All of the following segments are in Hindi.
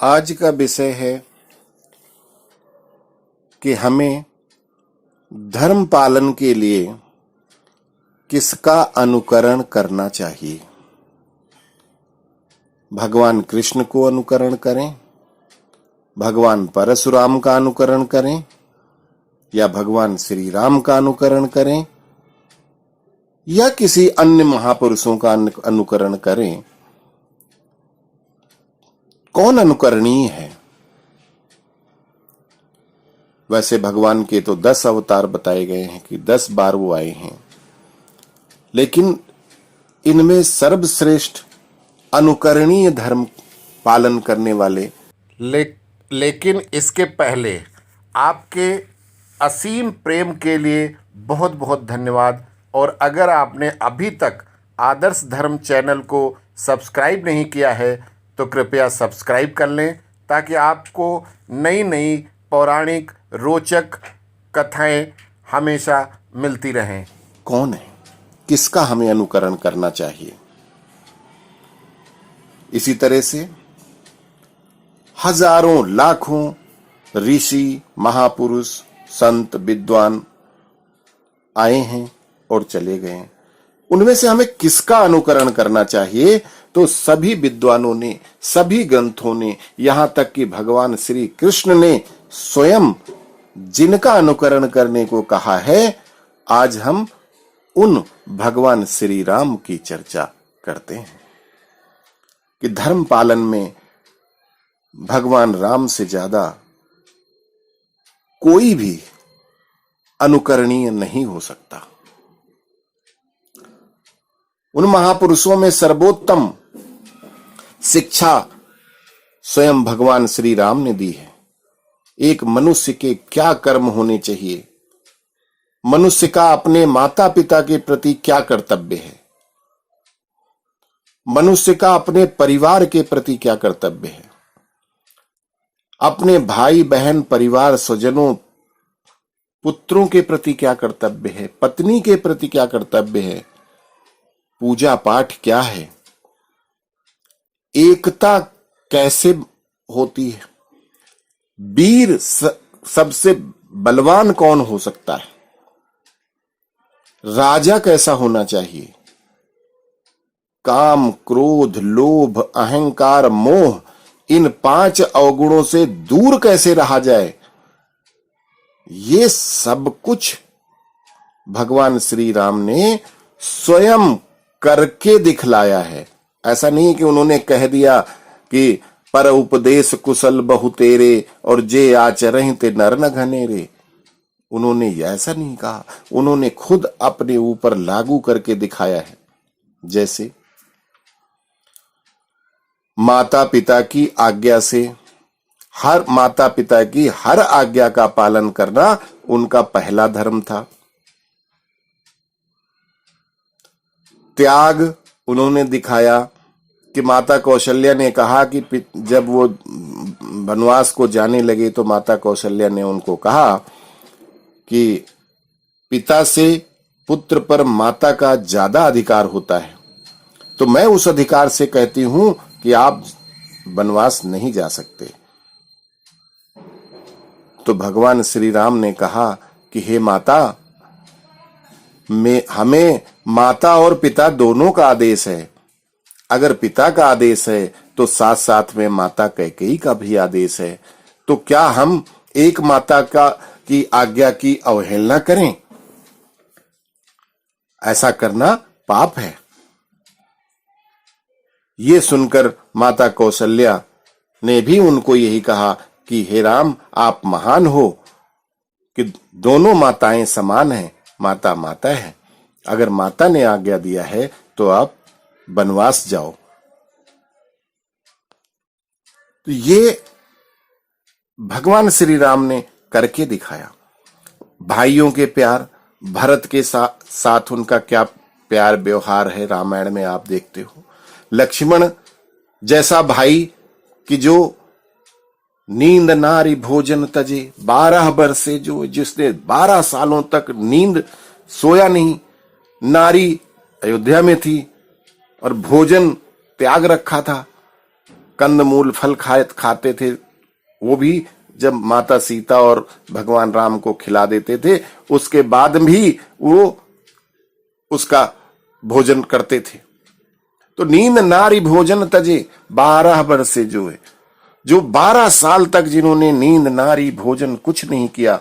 आज का विषय है कि हमें धर्म पालन के लिए किसका अनुकरण करना चाहिए। भगवान कृष्ण को अनुकरण करें, भगवान परशुराम का अनुकरण करें या भगवान श्री राम का अनुकरण करें या किसी अन्य महापुरुषों का अनुकरण करें। कौन अनुकरणीय है? वैसे भगवान के तो 10 अवतार बताए गए हैं कि 10 बार वो आए हैं, लेकिन इनमें सर्वश्रेष्ठ अनुकरणीय धर्म पालन करने वाले लेकिन इसके पहले आपके असीम प्रेम के लिए बहुत बहुत धन्यवाद। और अगर आपने अभी तक आदर्श धर्म चैनल को सब्सक्राइब नहीं किया है तो कृपया सब्सक्राइब कर लें, ताकि आपको नई नई पौराणिक रोचक कथाएं हमेशा मिलती रहें। कौन है, किसका हमें अनुकरण करना चाहिए? इसी तरह से हजारों लाखों ऋषि, महापुरुष, संत, विद्वान आए हैं और चले गए हैं। उनमें से हमें किसका अनुकरण करना चाहिए? तो सभी विद्वानों ने, सभी ग्रंथों ने, यहां तक कि भगवान श्री कृष्ण ने स्वयं जिनका अनुकरण करने को कहा है, आज हम उन भगवान श्री राम की चर्चा करते हैं कि धर्म पालन में भगवान राम से ज्यादा कोई भी अनुकरणीय नहीं हो सकता। उन महापुरुषों में सर्वोत्तम शिक्षा स्वयं भगवान श्री राम ने दी है। एक मनुष्य के क्या कर्म होने चाहिए, मनुष्य का अपने माता पिता के प्रति क्या कर्तव्य है, मनुष्य का अपने परिवार के प्रति क्या कर्तव्य है, अपने भाई बहन, परिवार, स्वजनों, पुत्रों के प्रति क्या कर्तव्य है, पत्नी के प्रति क्या कर्तव्य है, पूजा पाठ क्या है, एकता कैसे होती है, वीर सबसे बलवान कौन हो सकता है, राजा कैसा होना चाहिए, काम, क्रोध, लोभ, अहंकार, मोह, इन 5 अवगुणों से दूर कैसे रहा जाए, ये सब कुछ भगवान श्री राम ने स्वयं करके दिखलाया है। ऐसा नहीं कि उन्होंने कह दिया कि पर उपदेश कुशल बहु तेरे और जे आचरहि ते नर न घनेरे। उन्होंने ऐसा नहीं कहा, उन्होंने खुद अपने ऊपर लागू करके दिखाया है। जैसे माता पिता की आज्ञा से, हर माता पिता की हर आज्ञा का पालन करना उनका पहला धर्म था। त्याग उन्होंने दिखाया कि माता कौशल्या ने कहा कि जब वो वनवास को जाने लगे तो माता कौशल्या ने उनको कहा कि पिता से पुत्र पर माता का ज्यादा अधिकार होता है, तो मैं उस अधिकार से कहती हूं कि आप वनवास नहीं जा सकते। तो भगवान श्री राम ने कहा कि हे माता, हमें माता और पिता दोनों का आदेश है। अगर पिता का आदेश है तो साथ साथ में माता कैकेयी का भी आदेश है, तो क्या हम एक माता की आज्ञा की अवहेलना करें? ऐसा करना पाप है। ये सुनकर माता कौशल्या ने भी उनको यही कहा कि हे राम, आप महान हो कि दोनों माताएं समान हैं, माता माता है। अगर माता ने आज्ञा दिया है तो आप वनवास जाओ। तो ये भगवान श्री राम ने करके दिखाया। भाइयों के प्यार, भरत के साथ उनका क्या प्यार व्यवहार है, रामायण में आप देखते हो। लक्ष्मण जैसा भाई कि जो नींद नारी भोजन तजे, 12 वर्षे जिसने 12 सालों तक नींद सोया नहीं, नारी अयोध्या में थी और भोजन त्याग रखा था, कंदमूल फल खाते थे, वो भी जब माता सीता और भगवान राम को खिला देते थे, उसके बाद भी वो उसका भोजन करते थे। तो नींद नारी भोजन तजे 12 बरसे जो है, जो 12 साल तक जिन्होंने नींद नारी भोजन कुछ नहीं किया,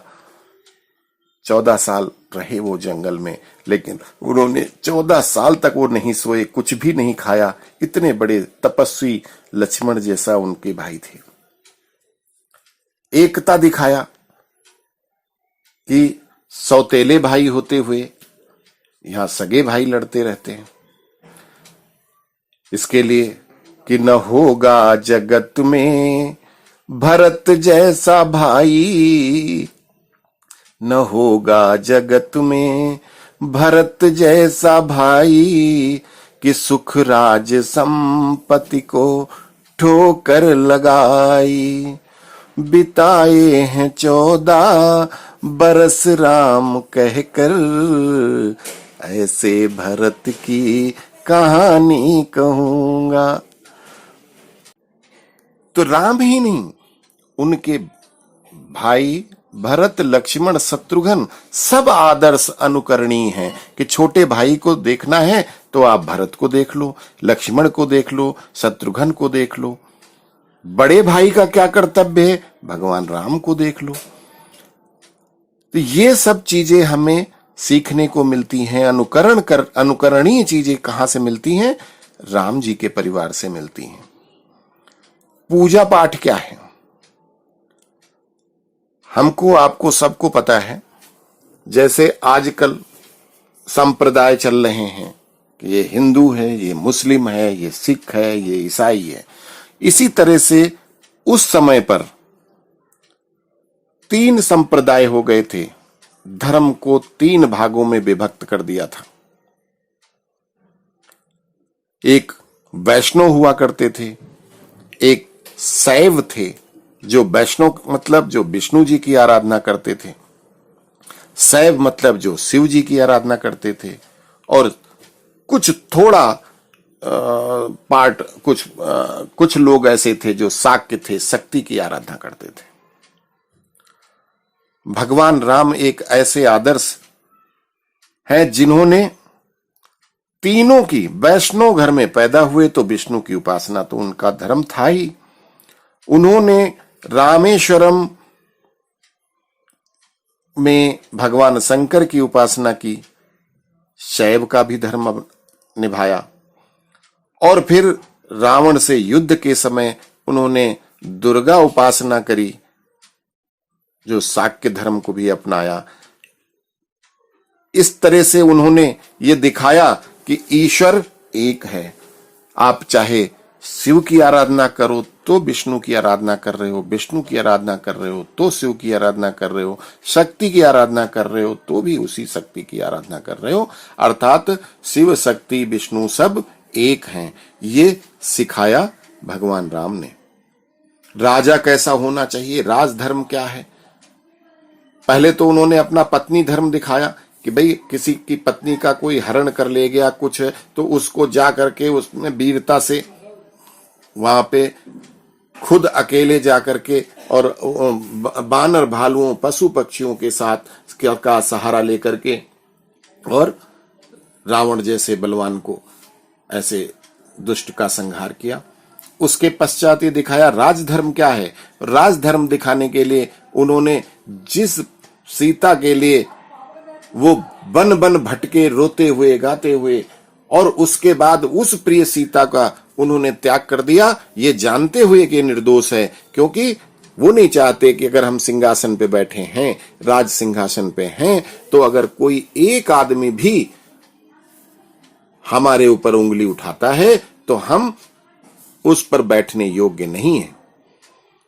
14 साल रहे वो जंगल में, लेकिन उन्होंने 14 साल तक वो नहीं सोए, कुछ भी नहीं खाया। इतने बड़े तपस्वी लक्ष्मण जैसा उनके भाई थे। एकता दिखाया कि सौतेले भाई होते हुए यहां सगे भाई लड़ते रहते हैं। इसके लिए कि न होगा जगत में भरत जैसा भाई, न होगा जगत में भरत जैसा भाई, कि सुख राज संपत्ति को ठोकर लगाई। बिताए हैं 14 बरस राम कहकर, ऐसे भरत की कहानी कहूंगा। तो राम ही नहीं, उनके भाई भरत, लक्ष्मण, शत्रुघ्न सब आदर्श अनुकरणीय हैं कि छोटे भाई को देखना है तो आप भरत को देख लो, लक्ष्मण को देख लो, शत्रुघ्न को देख लो। बड़े भाई का क्या कर्तव्य है, भगवान राम को देख लो। तो ये सब चीजें हमें सीखने को मिलती हैं। अनुकरणीय चीजें कहां से मिलती हैं? राम जी के परिवार से मिलती हैं। पूजा पाठ क्या है? हमको, आपको, सबको पता है। जैसे आजकल संप्रदाय चल रहे हैं कि ये हिंदू है, ये मुस्लिम है, ये सिख है, ये ईसाई है। इसी तरह से उस समय पर 3 संप्रदाय हो गए थे। धर्म को 3 भागों में विभक्त कर दिया था। एक वैष्णव हुआ करते थे, एक शैव थे, जो वैष्णव मतलब जो विष्णु जी की आराधना करते थे, शैव मतलब जो शिव जी की आराधना करते थे, और कुछ थोड़ा पार्ट कुछ लोग ऐसे थे जो शाक्य थे, शक्ति की आराधना करते थे। भगवान राम एक ऐसे आदर्श हैं जिन्होंने तीनों की, वैष्णव घर में पैदा हुए तो विष्णु की उपासना तो उनका धर्म था ही। उन्होंने रामेश्वरम में भगवान शंकर की उपासना की, शैव का भी धर्म निभाया। और फिर रावण से युद्ध के समय उन्होंने दुर्गा उपासना करी, जो शाक्य धर्म को भी अपनाया। इस तरह से उन्होंने ये दिखाया कि ईश्वर एक है। आप चाहे शिव की आराधना करो तो विष्णु की आराधना कर रहे हो, विष्णु की आराधना कर रहे हो तो शिव की आराधना कर रहे हो, शक्ति की आराधना कर रहे हो तो भी उसी शक्ति की आराधना कर रहे हो। अर्थात शिव, शक्ति, विष्णु सब एक हैं। ये सिखाया भगवान राम ने। राजा कैसा होना चाहिए, राजधर्म क्या है? पहले तो उन्होंने अपना पत्नी धर्म दिखाया कि भाई किसी की पत्नी का कोई हरण कर ले गया कुछ, तो उसको जा करके उसमें वीरता से वहां पे खुद अकेले जा करके और बानर, भालुओं, पशु पक्षियों के साथ का सहारा लेकर के और रावण जैसे बलवान को ऐसे दुष्ट का संहार किया। उसके पश्चात ये दिखाया राजधर्म क्या है। राजधर्म दिखाने के लिए उन्होंने जिस सीता के लिए वो बन बन भटके, रोते हुए, गाते हुए, और उसके बाद उस प्रिय सीता का उन्होंने त्याग कर दिया, ये जानते हुए कि निर्दोष है, क्योंकि वो नहीं चाहते कि अगर हम सिंहासन पे बैठे हैं, राज सिंहासन पे हैं, तो अगर कोई एक आदमी भी हमारे ऊपर उंगली उठाता है तो हम उस पर बैठने योग्य नहीं है।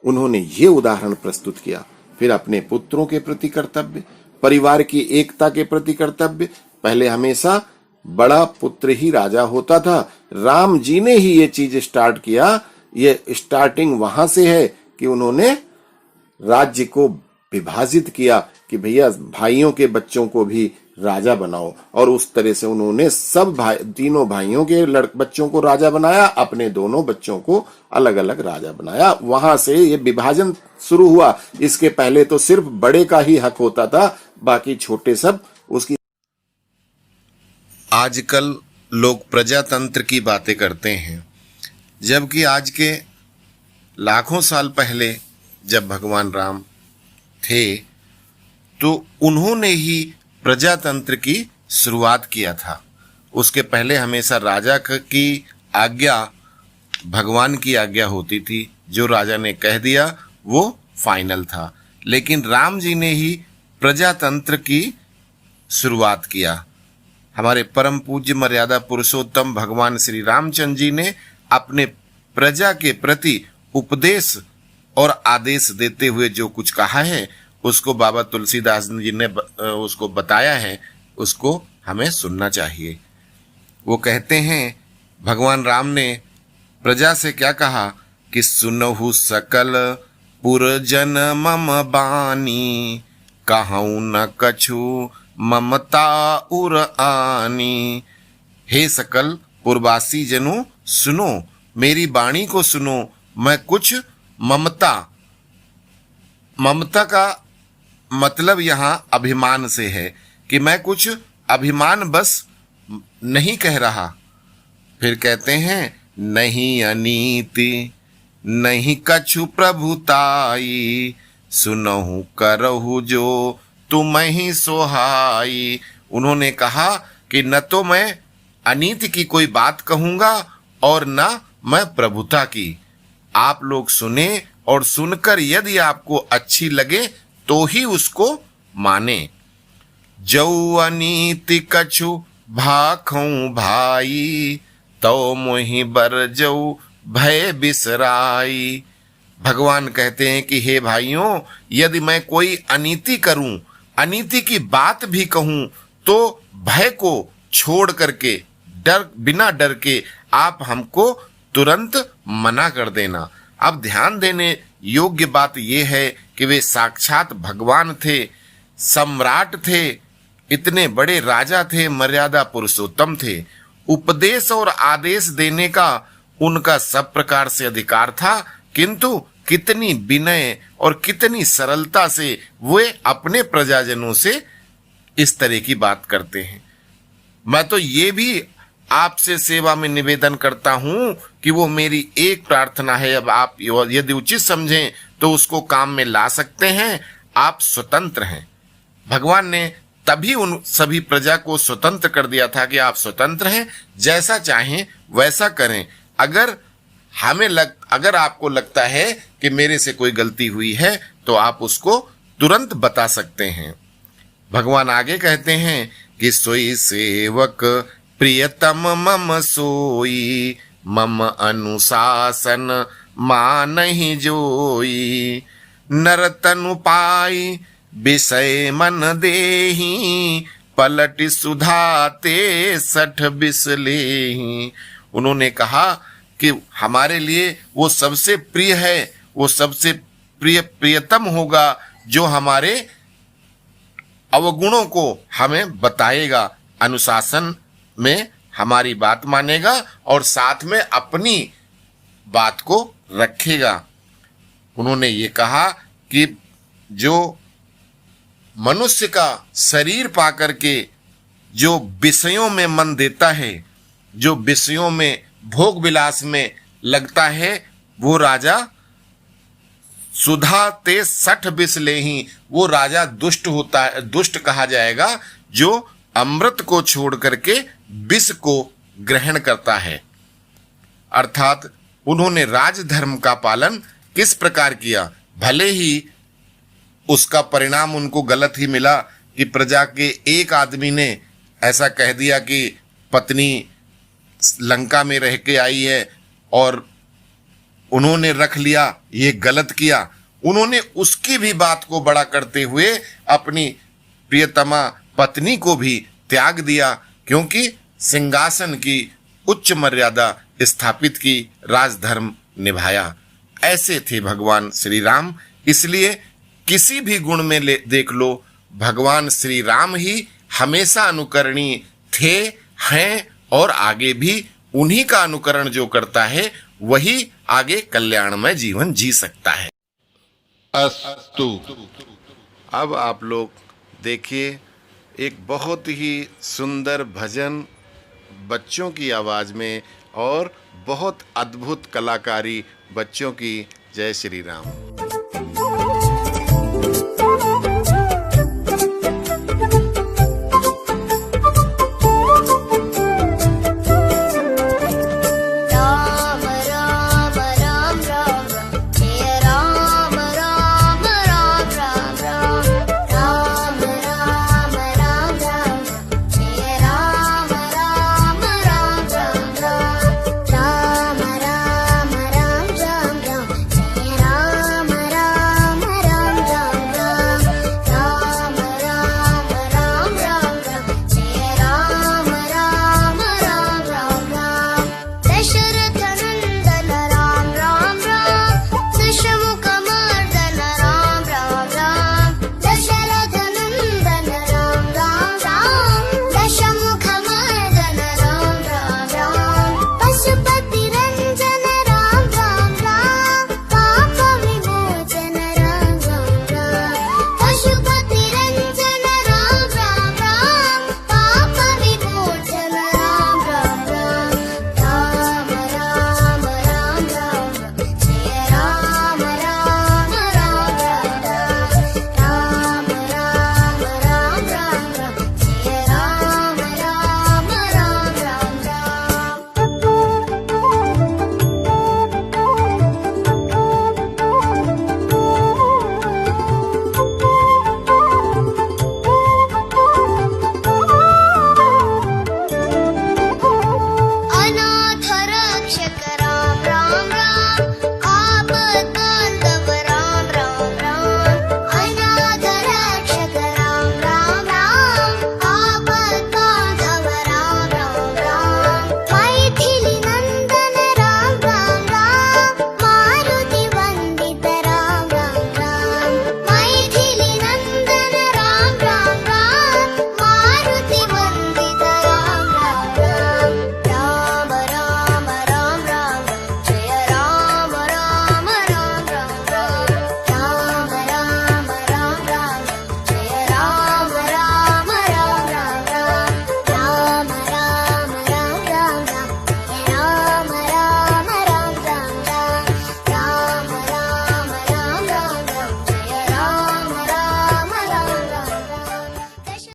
उन्होंने ये उदाहरण प्रस्तुत किया। फिर अपने पुत्रों के प्रति कर्तव्य, परिवार की एकता के प्रति कर्तव्य। पहले हमेशा बड़ा पुत्र ही राजा होता था। राम जी ने ही ये चीज स्टार्ट किया। ये स्टार्टिंग वहां से है कि उन्होंने राज्य को विभाजित किया कि भैया भाइयों के बच्चों को भी राजा बनाओ। और उस तरह से उन्होंने सब तीनों भाइयों के बच्चों को राजा बनाया, अपने दोनों बच्चों को अलग अलग राजा बनाया। वहां से ये विभाजन शुरू हुआ। इसके पहले तो सिर्फ बड़े का ही हक होता था, बाकी छोटे सब उसकी। आजकल लोग प्रजातंत्र की बातें करते हैं, जबकि आज के लाखों साल पहले जब भगवान राम थे तो उन्होंने ही प्रजातंत्र की शुरुआत किया था। उसके पहले हमेशा राजा की आज्ञा भगवान की आज्ञा होती थी। जो राजा ने कह दिया वो फाइनल था। लेकिन राम जी ने ही प्रजातंत्र की शुरुआत किया। हमारे परम पूज्य मर्यादा पुरुषोत्तम भगवान श्री रामचंद्र जी ने अपने प्रजा के प्रति उपदेश और आदेश देते हुए जो कुछ कहा है उसको बाबा तुलसीदास जी ने उसको बताया है, उसको हमें सुनना चाहिए। वो कहते हैं, भगवान राम ने प्रजा से क्या कहा कि सुनहु सकल पुरजन मम बानी, कहूँ न कछु ममता उर आनी। हे सकल पुरवासी जनों, सुनो मेरी वाणी को सुनो। मैं कुछ ममता का मतलब यहाँ अभिमान से है कि मैं कुछ अभिमान बस नहीं कह रहा। फिर कहते हैं, नहीं अनीति नहीं कछु प्रभुताई, सुनहु करहु जो तुम ही सोहाई। उन्होंने कहा कि न तो मैं अनीति की कोई बात कहूंगा और न मैं प्रभुता की। आप लोग सुने और सुनकर यदि आपको अच्छी लगे तो ही उसको माने। जऊ अनीति कछु भाखऊं भाई, तो मोहि बर जऊ भय बिसराई। भगवान कहते हैं कि हे भाइयों, यदि मैं कोई अनीति करूं, अनीति की बात भी कहूं, तो भय को छोड़ करके बिना डर के आप हमको तुरंत मना कर देना। अब ध्यान देने योग्य बात यह है कि वे साक्षात भगवान थे, सम्राट थे, इतने बड़े राजा थे, मर्यादा पुरुषोत्तम थे। उपदेश और आदेश देने का उनका सब प्रकार से अधिकार था, किंतु कितनी विनय और कितनी सरलता से वे अपने प्रजाजनों से इस तरह की बात करते हैं। मैं तो ये भी आपसे सेवा में निवेदन करता हूं कि वो मेरी एक प्रार्थना है, अब आप यदि उचित समझें तो उसको काम में ला सकते हैं। आप स्वतंत्र हैं। भगवान ने तभी उन सभी प्रजा को स्वतंत्र कर दिया था कि आप स्वतंत्र हैं, जैसा चाहें वैसा करें। अगर आपको लगता है कि मेरे से कोई गलती हुई है तो आप उसको तुरंत बता सकते हैं। भगवान आगे कहते हैं कि सोई सेवक प्रियतम मम सोई, मम अनुशासन मानहि जोई। नर तनु पाई विषय मन देहि, पलटि सुधाते 60 बिस लेहि। उन्होंने कहा कि हमारे लिए वो सबसे प्रिय है, वो सबसे प्रियतम होगा जो हमारे अवगुणों को हमें बताएगा, अनुशासन में हमारी बात मानेगा और साथ में अपनी बात को रखेगा। उन्होंने ये कहा कि जो मनुष्य का शरीर पाकर के जो विषयों में मन देता है, जो विषयों में भोग विलास में लगता है, वो राजा सुधा ते 60 बिस लेहि, वो राजा दुष्ट होता है, दुष्ट कहा जाएगा, जो अमृत को छोड़ करके विष को ग्रहण करता है। अर्थात उन्होंने राजधर्म का पालन किस प्रकार किया। भले ही उसका परिणाम उनको गलत ही मिला कि प्रजा के एक आदमी ने ऐसा कह दिया कि पत्नी लंका में रह के आई है और उन्होंने रख लिया, ये गलत किया। उन्होंने उसकी भी बात को बड़ा करते हुए अपनी प्रियतमा पत्नी को भी त्याग दिया, क्योंकि सिंहासन की उच्च मर्यादा स्थापित की, राजधर्म निभाया। ऐसे थे भगवान श्री राम। इसलिए किसी भी गुण में देख लो, भगवान श्री राम ही हमेशा अनुकरणीय थे, हैं और आगे भी उन्हीं का अनुकरण जो करता है वही आगे कल्याणमय जीवन जी सकता है। अस्तु। अब आप लोग देखिए एक बहुत ही सुंदर भजन बच्चों की आवाज में और बहुत अद्भुत कलाकारी बच्चों की। जय श्री राम।